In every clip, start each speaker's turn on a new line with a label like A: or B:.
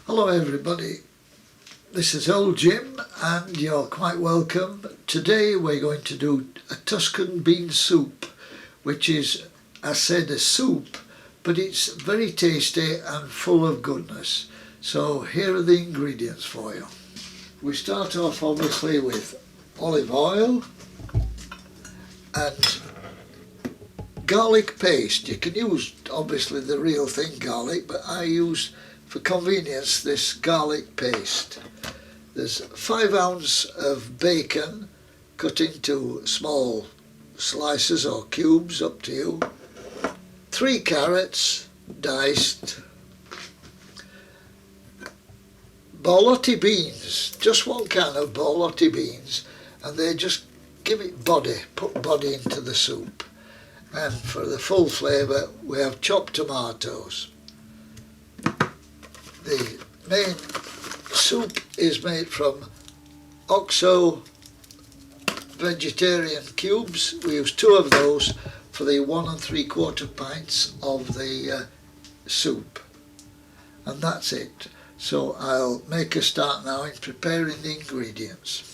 A: Hello everybody, this is old Jim and you're quite welcome. Today we're going to do a Tuscan bean soup, which is, I said, a soup, but it's very tasty and full of goodness. So here are the ingredients for you. We start off obviously with olive oil and garlic paste. You can use obviously the real thing garlic, but I use for convenience this garlic paste. There's 5 ounces of bacon cut into small slices or cubes, up to you. 3 carrots diced. Borlotti beans, just 1 can of borlotti beans, and they just give it body, put body into the soup. And for the full flavour we have chopped tomatoes. The main soup is made from OXO vegetarian cubes. We use 2 of those for the 1 3/4 pints of the soup. And that's it. So I'll make a start now in preparing the ingredients.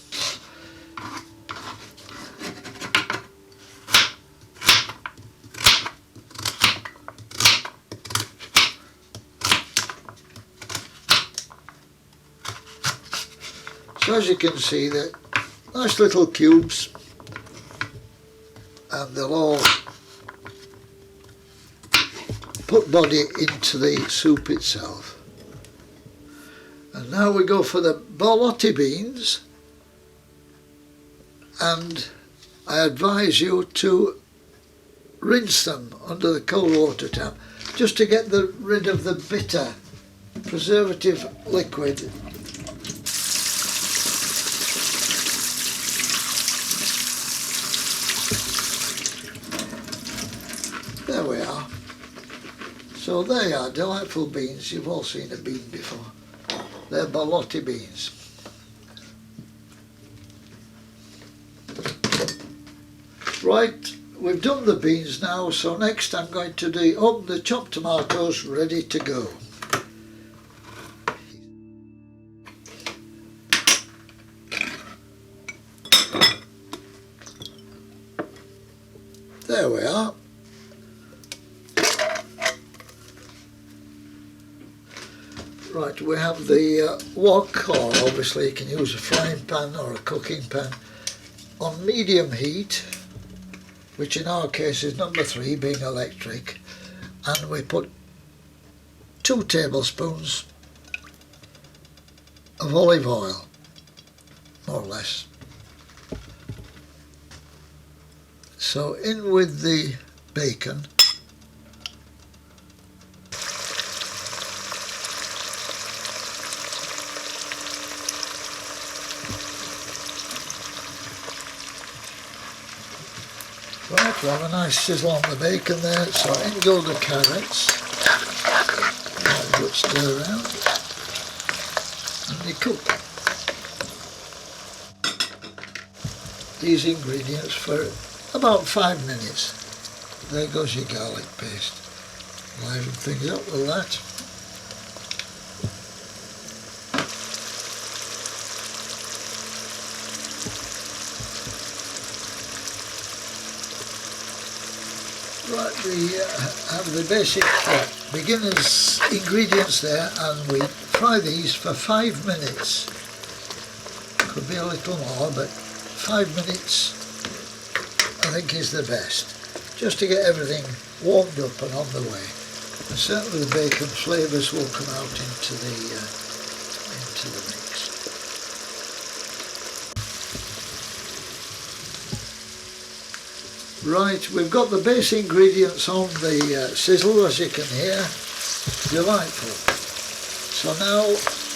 A: So as you can see, they're nice little cubes and they'll all put body into the soup itself. And now we go for the borlotti beans, and I advise you to rinse them under the cold water tap just to get rid of the bitter preservative liquid. There we are. So they are delightful beans. You've all seen a bean before. They're borlotti beans. Right, we've done the beans now, so next I'm going to open the chopped tomatoes ready to go. There we are. Right, we have the wok, or obviously you can use a frying pan or a cooking pan, on medium heat, which in our case is number 3, being electric, and we put 2 tablespoons of olive oil, more or less. So in with the bacon. Right, we have a nice sizzle on the bacon there, so in go the carrots, and a good stir around, and they cook these ingredients for about 5 minutes. There goes your garlic paste. Liven things up with that. Right, we have the basic beginner's ingredients there, and we fry these for 5 minutes. Could be a little more, but 5 minutes I think is the best, just to get everything warmed up and on the way. And certainly the bacon flavours will come out into the mix. Right, we've got the base ingredients on the sizzle, as you can hear. Delightful. So now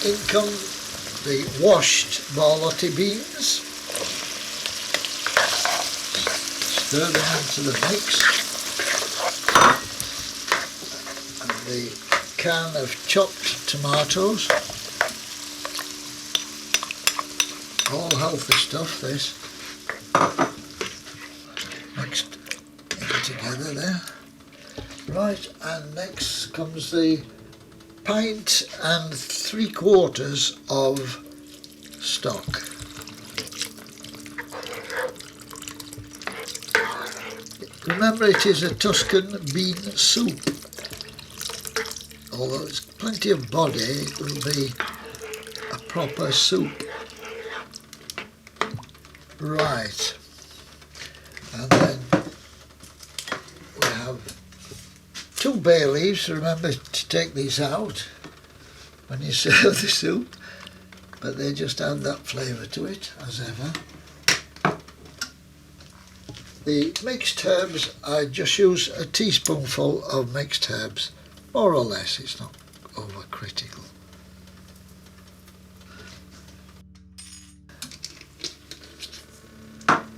A: in come the washed borlotti beans. Stir them into the mix. And the can of chopped tomatoes. All healthy stuff, this. Mixed in together there. Right, and next comes the pint and 3/4 of stock. Remember, it is a Tuscan bean soup. Although there's plenty of body, it will be a proper soup. Right, and then we have 2 bay leaves. Remember to take these out when you serve the soup, but they just add that flavour to it, as ever. The mixed herbs, I just use a teaspoonful of mixed herbs, more or less, it's not overcritical.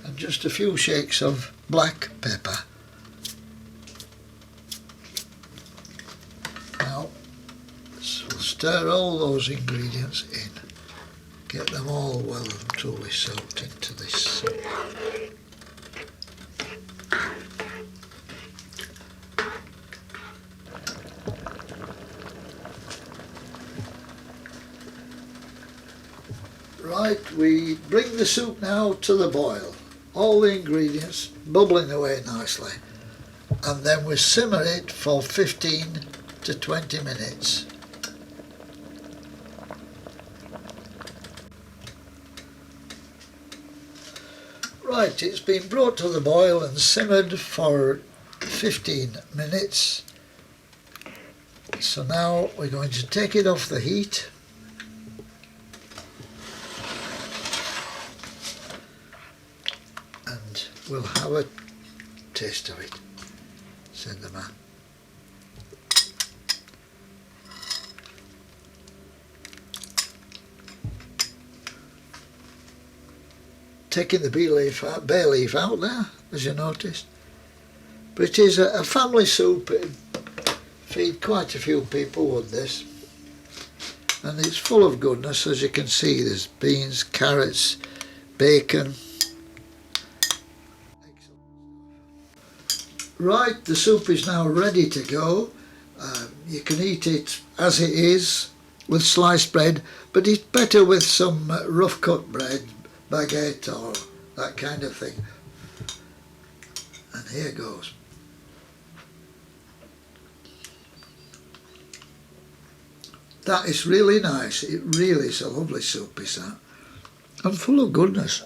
A: And just a few shakes of black pepper. Now, we'll stir all those ingredients in, get them all well and truly soaked into this soup. Right, we bring the soup now to the boil. All the ingredients bubbling away nicely. And then we simmer it for 15 to 20 minutes. Right, it's been brought to the boil and simmered for 15 minutes. So now we're going to take it off the heat. And we'll have a taste of it, said the man. Taking the bay leaf out there, as you noticed. But it is a family soup. It'd feed quite a few people with this. And it's full of goodness, as you can see. There's beans, carrots, bacon. Right, the soup is now ready to go. You can eat it as it is, with sliced bread, but it's better with some rough cut bread, baguette or that kind of thing. And here goes. That is really nice. It really is a lovely soup, is that? And full of goodness.